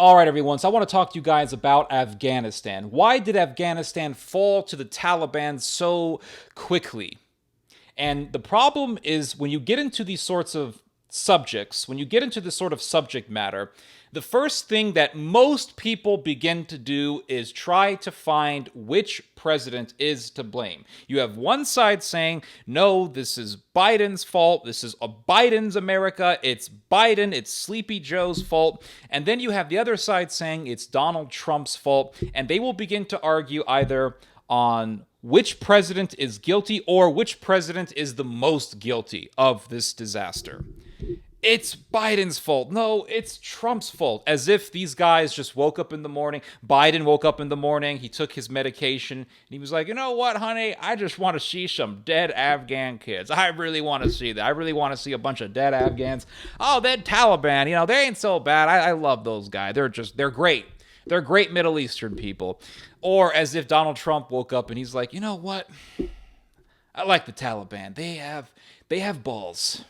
All right, everyone. So I want to talk to you guys about Afghanistan. Why did Afghanistan fall to the Taliban so quickly? And the problem is when you get into these sorts of subjects, when you get into this sort of subject matter, the first thing that most people begin to do is try to find which president is to blame. You have one side saying, no, this is Biden's fault. This is Biden's America. It's Biden. It's Sleepy Joe's fault. And then you have the other side saying it's Donald Trump's fault. And they will begin to argue either on which president is guilty or which president is the most guilty of this disaster. It's Biden's fault. No, it's Trump's fault. As if these guys just woke up in the morning. Biden woke up in the morning. He took his medication. And he was like, you know what, honey? I just want to see some dead Afghan kids. I really want to see that. I really want to see a bunch of dead Afghans. Oh, that Taliban. They ain't so bad. I love those guys. They're great. They're great Middle Eastern people. Or as if Donald Trump woke up and he's like, you know what? I like the Taliban. They have balls.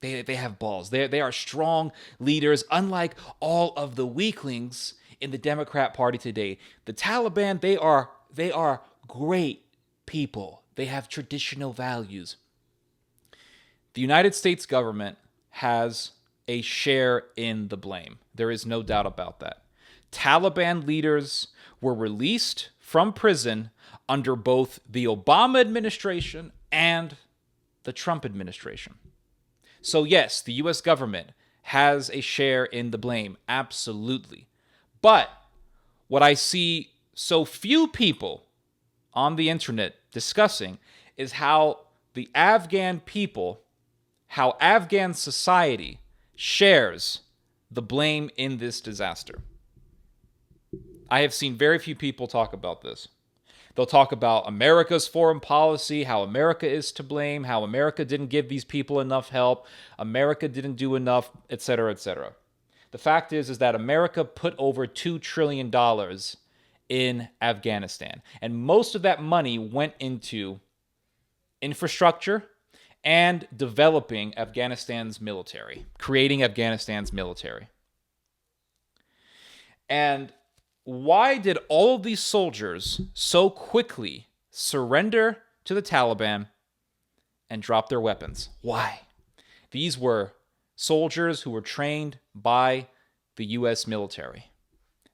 They have balls. They are strong leaders, unlike all of the weaklings in the Democrat Party today. The Taliban, they are great people. They have traditional values. The United States government has a share in the blame. There is no doubt about that. Taliban leaders were released from prison under both the Obama administration and the Trump administration. So yes, the U.S. government has a share in the blame, absolutely. But what I see so few people on the internet discussing is how the Afghan people, how Afghan society shares the blame in this disaster. I have seen very few people talk about this. They'll talk about America's foreign policy, how America is to blame, how America didn't give these people enough help, America didn't do enough, etc., etc. The fact is that America put over $2 trillion in Afghanistan. And most of that money went into infrastructure and developing Afghanistan's military, creating Afghanistan's military. And why did all of these soldiers so quickly surrender to the Taliban and drop their weapons? Why? These were soldiers who were trained by the U.S. military.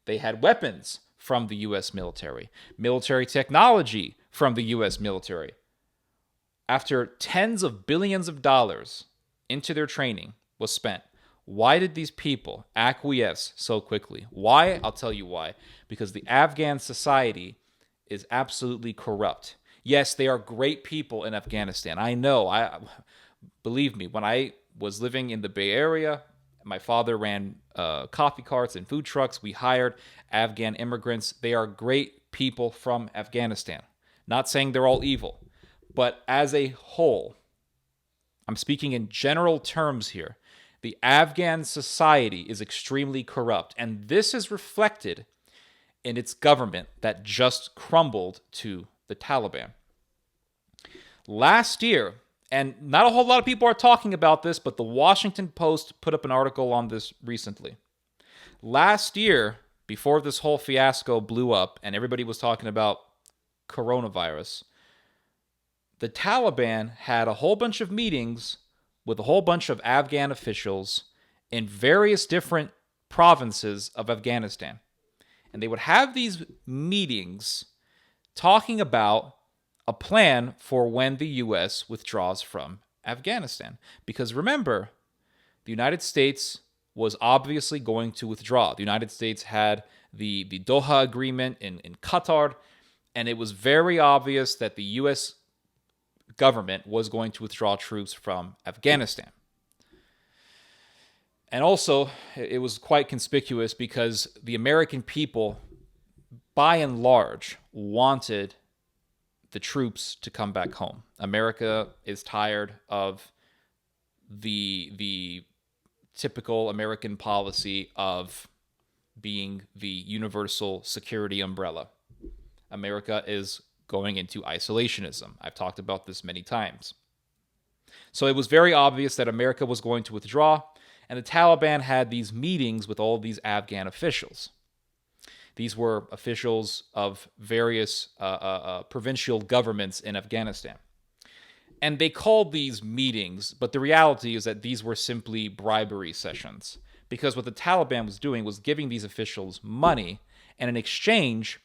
They had weapons from the U.S. military technology from the U.S. military. After tens of billions of dollars into their training was spent, why did these people acquiesce so quickly? Why? I'll tell you why. Because the Afghan society is absolutely corrupt. Yes, they are great people in Afghanistan. I know. Believe me, when I was living in the Bay Area, my father ran coffee carts and food trucks. We hired Afghan immigrants. They are great people from Afghanistan. Not saying they're all evil, but as a whole, I'm speaking in general terms here. The Afghan society is extremely corrupt, and this is reflected in its government that just crumbled to the Taliban. Last year, and not a whole lot of people are talking about this, but the Washington Post put up an article on this recently. Last year, before this whole fiasco blew up and everybody was talking about coronavirus, the Taliban had a whole bunch of meetings with a whole bunch of Afghan officials in various different provinces of Afghanistan. And they would have these meetings talking about a plan for when the U.S. withdraws from Afghanistan. Because remember, the United States was obviously going to withdraw. The United States had the Doha Agreement in Qatar, and it was very obvious that the U.S. government was going to withdraw troops from Afghanistan. And also, it was quite conspicuous because the American people, by and large, wanted the troops to come back home. America is tired of the typical American policy of being the universal security umbrella. America is going into isolationism. I've talked about this many times. So it was very obvious that America was going to withdraw, And the Taliban had these meetings with all these Afghan officials. These were officials of various provincial governments in Afghanistan. And they called these meetings, but the reality is that these were simply bribery sessions. Because what the Taliban was doing was giving these officials money, and in exchange,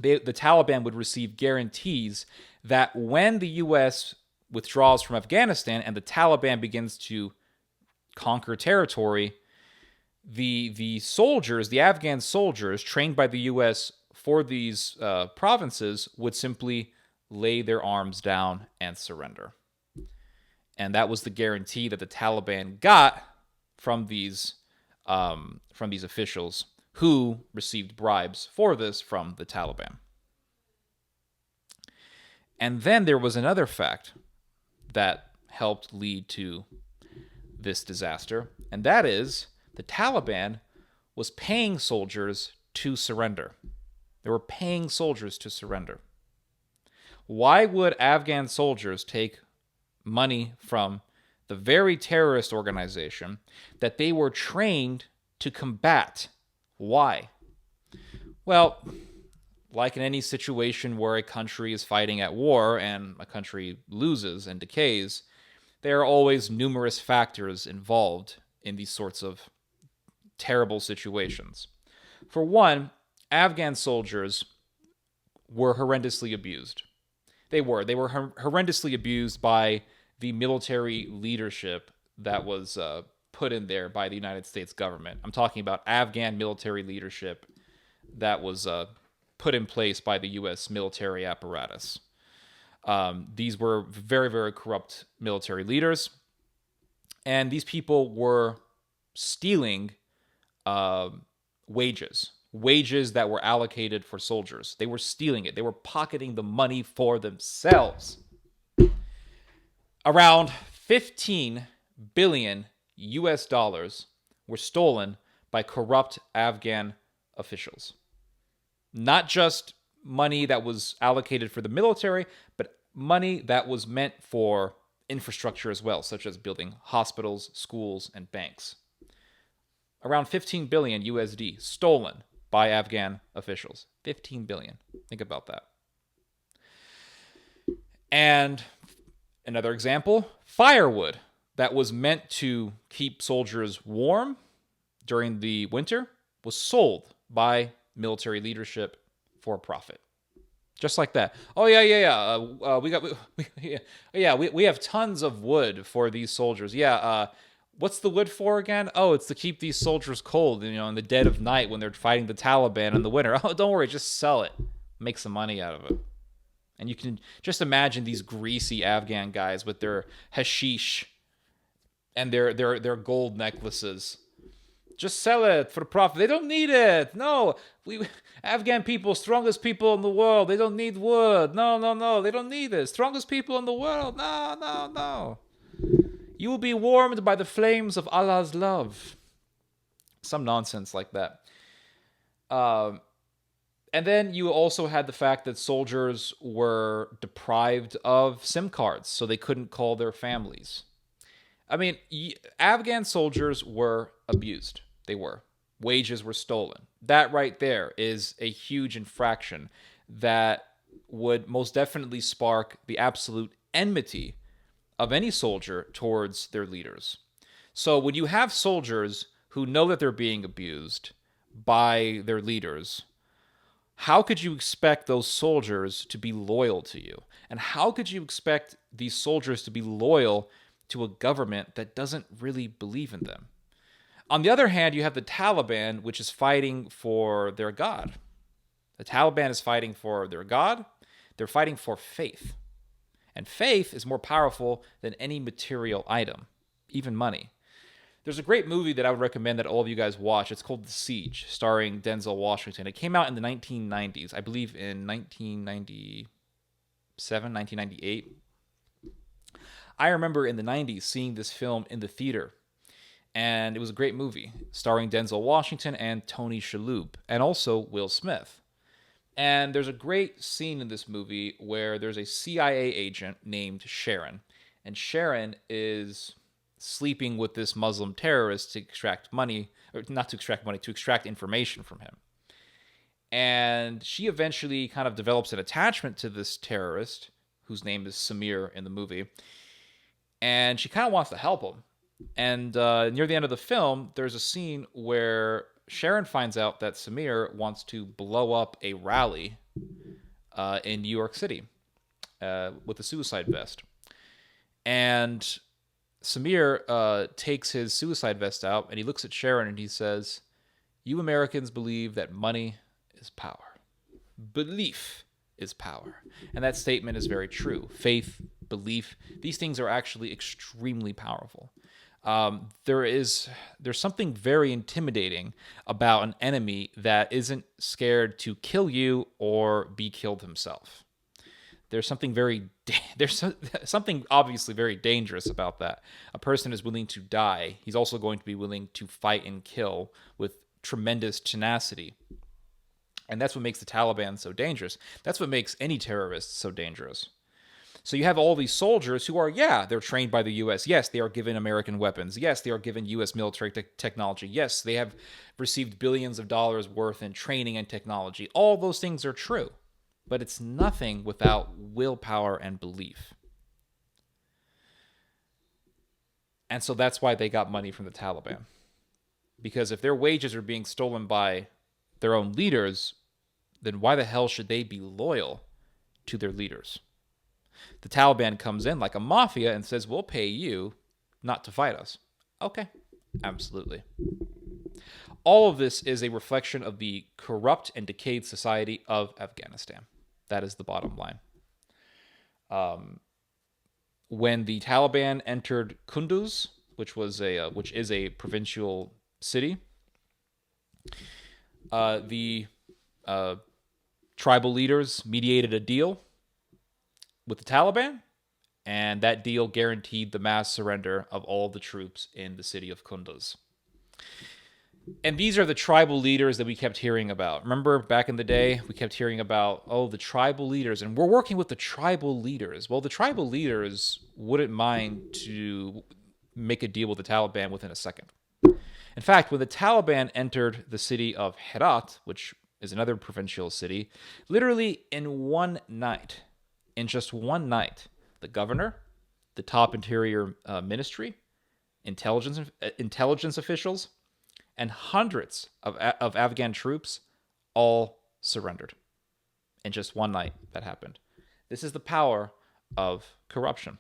the Taliban would receive guarantees that when the U.S. withdraws from Afghanistan and the Taliban begins to conquer territory, the soldiers, the Afghan soldiers trained by the U.S. for these provinces would simply lay their arms down and surrender. And that was the guarantee that the Taliban got from these officials who received bribes for this from the Taliban. And then there was another fact that helped lead to this disaster, and that is the Taliban was paying soldiers to surrender. They were paying soldiers to surrender. Why would Afghan soldiers take money from the very terrorist organization that they were trained to combat? Why? Well, like in any situation where a country is fighting at war and a country loses and decays, there are always numerous factors involved in these sorts of terrible situations. For one, Afghan soldiers were horrendously abused. They were horrendously abused by the military leadership that was put in there by the United States government. I'm talking about Afghan military leadership that was put in place by the U.S. military apparatus. These were very, very corrupt military leaders, and these people were stealing wages that were allocated for soldiers. They were stealing it. They were pocketing the money for themselves. Around 15 billion US dollars were stolen by corrupt Afghan officials. Not just money that was allocated for the military, but money that was meant for infrastructure as well, such as building hospitals, schools, and banks. Around 15 billion USD stolen by Afghan officials. 15 billion. Think about that. And another example, firewood that was meant to keep soldiers warm during the winter was sold by military leadership for profit. Just like that. Oh, we have tons of wood for these soldiers. What's the wood for again? Oh, it's to keep these soldiers cold, in the dead of night when they're fighting the Taliban in the winter. Oh, don't worry, just sell it. Make some money out of it. And you can just imagine these greasy Afghan guys with their hashish and their gold necklaces. Just sell it for profit. They don't need it. No, Afghan people, strongest people in the world. They don't need wood. No. They don't need it. Strongest people in the world. No. You will be warmed by the flames of Allah's love. Some nonsense like that. And then you also had the fact that soldiers were deprived of SIM cards, so they couldn't call their families. I mean, Afghan soldiers were abused. They were. Wages were stolen. That right there is a huge infraction that would most definitely spark the absolute enmity of any soldier towards their leaders. So when you have soldiers who know that they're being abused by their leaders, how could you expect those soldiers to be loyal to you? And how could you expect these soldiers to be loyal to a government that doesn't really believe in them? On the other hand, you have the Taliban, which is fighting for their God. The Taliban is fighting for their God. They're fighting for faith. And faith is more powerful than any material item, even money. There's a great movie that I would recommend that all of you guys watch. It's called The Siege, starring Denzel Washington. It came out in the 1990s, I believe in 1997, 1998. I remember in the 90s seeing this film in the theater, and it was a great movie, starring Denzel Washington and Tony Shalhoub, and also Will Smith. And there's a great scene in this movie where there's a CIA agent named Sharon. And Sharon is sleeping with this Muslim terrorist to extract money, or not to extract money, to extract information from him. And she eventually kind of develops an attachment to this terrorist, whose name is Samir in the movie, and she kind of wants to help him. And near the end of the film, there's a scene where Sharon finds out that Samir wants to blow up a rally in New York City with a suicide vest. And Samir takes his suicide vest out, and he looks at Sharon and he says, "You Americans believe that money is power. Belief is power." And that statement is very true. Faith, belief, these things are actually extremely powerful. There's something very intimidating about an enemy that isn't scared to kill you or be killed himself. There's something something obviously very dangerous about that. A person is willing to die. He's also going to be willing to fight and kill with tremendous tenacity. And that's what makes the Taliban so dangerous. That's what makes any terrorist so dangerous. So you have all these soldiers who are, they're trained by the U.S. Yes, they are given American weapons. Yes, they are given U.S. military technology. Yes, they have received billions of dollars worth in training and technology. All those things are true. But it's nothing without willpower and belief. And so that's why they got money from the Taliban. Because if their wages are being stolen by their own leaders, then why the hell should they be loyal to their leaders? The Taliban comes in like a mafia and says, "We'll pay you not to fight us." Okay, absolutely. All of this is a reflection of the corrupt and decayed society of Afghanistan. That is the bottom line. When the Taliban entered Kunduz, which is a provincial city, the tribal leaders mediated a deal with the Taliban, and that deal guaranteed the mass surrender of all the troops in the city of Kunduz. And these are the tribal leaders that we kept hearing about. Remember back in the day, we kept hearing about, the tribal leaders, and we're working with the tribal leaders. Well, the tribal leaders wouldn't mind to make a deal with the Taliban within a second. In fact, when the Taliban entered the city of Herat, which is another provincial city, literally in just one night, the governor, the top interior ministry, intelligence officials, and hundreds of Afghan troops all surrendered. In just one night, that happened. This is the power of corruption.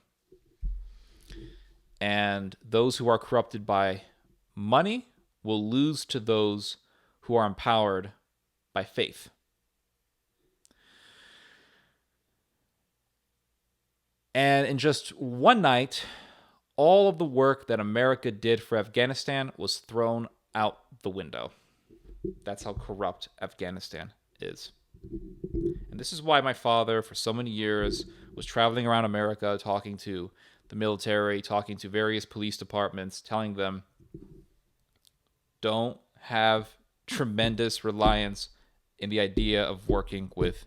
And those who are corrupted by money will lose to those who are empowered by faith. And in just one night, all of the work that America did for Afghanistan was thrown out the window. That's how corrupt Afghanistan is. And this is why my father, for so many years, was traveling around America, talking to the military, talking to various police departments, telling them, don't have tremendous reliance in the idea of working with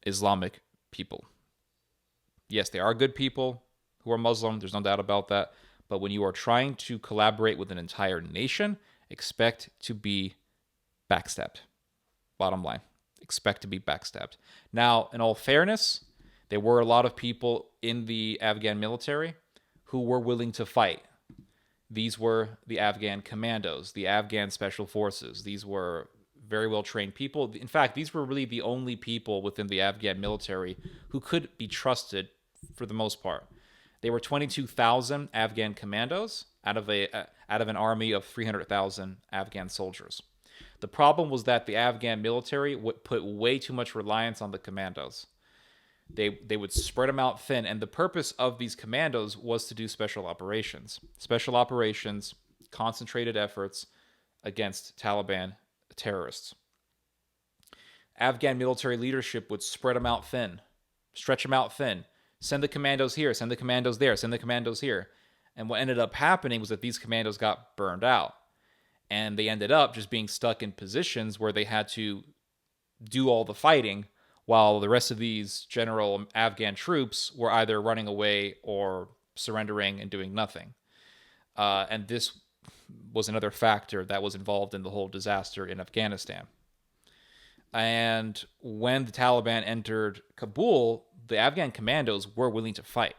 Islamic people. Yes, they are good people who are Muslim. There's no doubt about that. But when you are trying to collaborate with an entire nation, expect to be backstabbed. Bottom line, expect to be backstabbed. Now, in all fairness, there were a lot of people in the Afghan military who were willing to fight. These were the Afghan commandos, the Afghan special forces. These were very well-trained people. In fact, these were really the only people within the Afghan military who could be trusted for the most part. They were 22,000 Afghan commandos out of an army of 300,000 Afghan soldiers. The problem was that the Afghan military would put way too much reliance on the commandos. They would spread them out thin, and the purpose of these commandos was to do special operations. Special operations, concentrated efforts against Taliban terrorists. Afghan military leadership would spread them out thin, stretch them out thin, send the commandos here, send the commandos there, send the commandos here. And what ended up happening was that these commandos got burned out. And they ended up just being stuck in positions where they had to do all the fighting while the rest of these general Afghan troops were either running away or surrendering and doing nothing. And this was another factor that was involved in the whole disaster in Afghanistan. And when the Taliban entered Kabul, the Afghan commandos were willing to fight.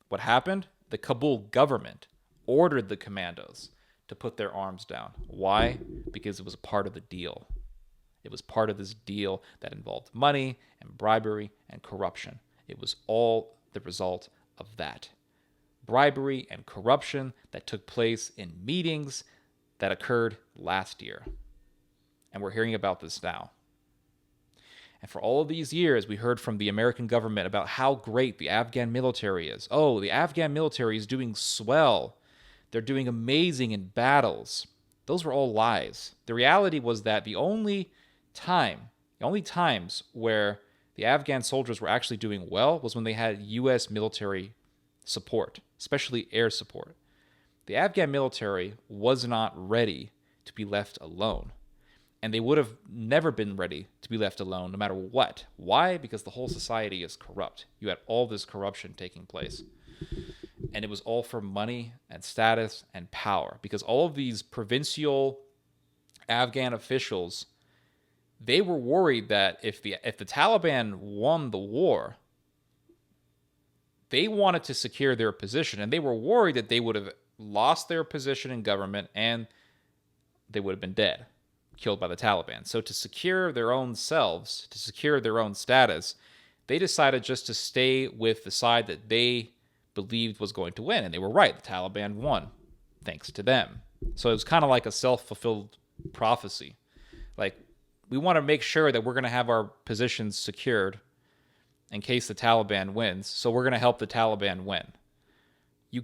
What happened? The Kabul government ordered the commandos to put their arms down. Why? Because it was a part of the deal. It was part of this deal that involved money and bribery and corruption. It was all the result of that. Bribery and corruption that took place in meetings that occurred last year. And we're hearing about this now. And for all of these years, we heard from the American government about how great the Afghan military is. Oh, the Afghan military is doing swell. They're doing amazing in battles. Those were all lies. The reality was that the only times where the Afghan soldiers were actually doing well was when they had U.S. military support, especially air support. The Afghan military was not ready to be left alone. And they would have never been ready to be left alone no matter what. Why? Because the whole society is corrupt. You had all this corruption taking place. And it was all for money and status and power. Because all of these provincial Afghan officials, they were worried that if the Taliban won the war, they wanted to secure their position. And they were worried that they would have lost their position in government and they would have been dead, killed by the Taliban. So to secure their own selves, to secure their own status, they decided just to stay with the side that they believed was going to win. And they were right. The Taliban won, thanks to them. So it was kind of like a self-fulfilled prophecy. Like, we want to make sure that we're going to have our positions secured in case the Taliban wins. So we're going to help the Taliban win. You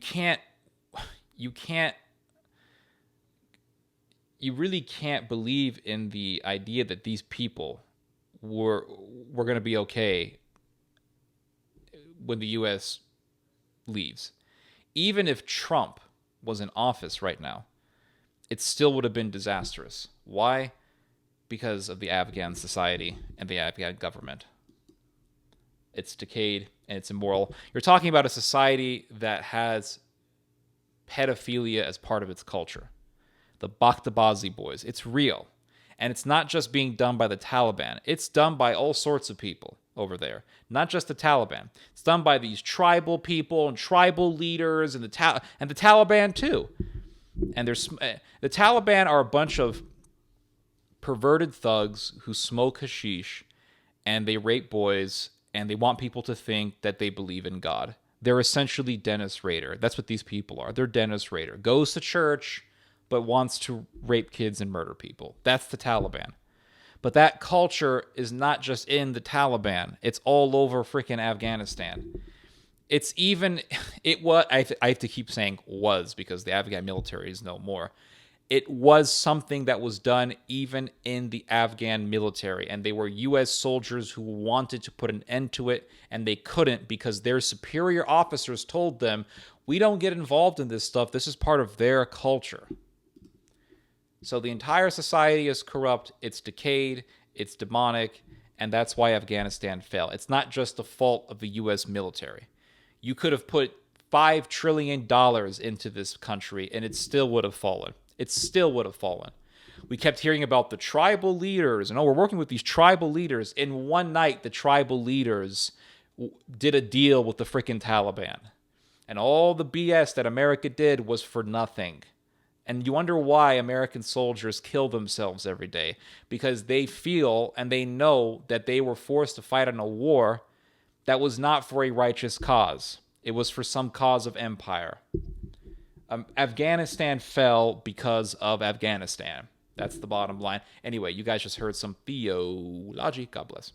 really can't believe in the idea that these people were going to be okay when the U.S. leaves. Even if Trump was in office right now, it still would have been disastrous. Why? Because of the Afghan society and the Afghan government. It's decayed and it's immoral. You're talking about a society that has pedophilia as part of its culture. The Bakhtabazi boys. It's real. And it's not just being done by the Taliban. It's done by all sorts of people over there. Not just the Taliban. It's done by these tribal people and tribal leaders and the Taliban too. And the Taliban are a bunch of perverted thugs who smoke hashish and they rape boys and they want people to think that they believe in God. They're essentially Dennis Rader. That's what these people are. They're Dennis Rader. Goes to church, but wants to rape kids and murder people. That's the Taliban. But that culture is not just in the Taliban. It's all over freaking Afghanistan. It's even, I have to keep saying was because the Afghan military is no more. It was something that was done even in the Afghan military. And they were U.S. soldiers who wanted to put an end to it, and they couldn't because their superior officers told them, we don't get involved in this stuff. This is part of their culture. So the entire society is corrupt, it's decayed, it's demonic, and that's why Afghanistan fell. It's not just the fault of the U.S. military. You could have put $5 trillion into this country, and it still would have fallen. It still would have fallen. We kept hearing about the tribal leaders, and we're working with these tribal leaders. In one night, the tribal leaders did a deal with the freaking Taliban. And all the BS that America did was for nothing. And you wonder why American soldiers kill themselves every day. Because they feel and they know that they were forced to fight in a war that was not for a righteous cause. It was for some cause of empire. Afghanistan fell because of Afghanistan. That's the bottom line. Anyway, you guys just heard some theology. God bless.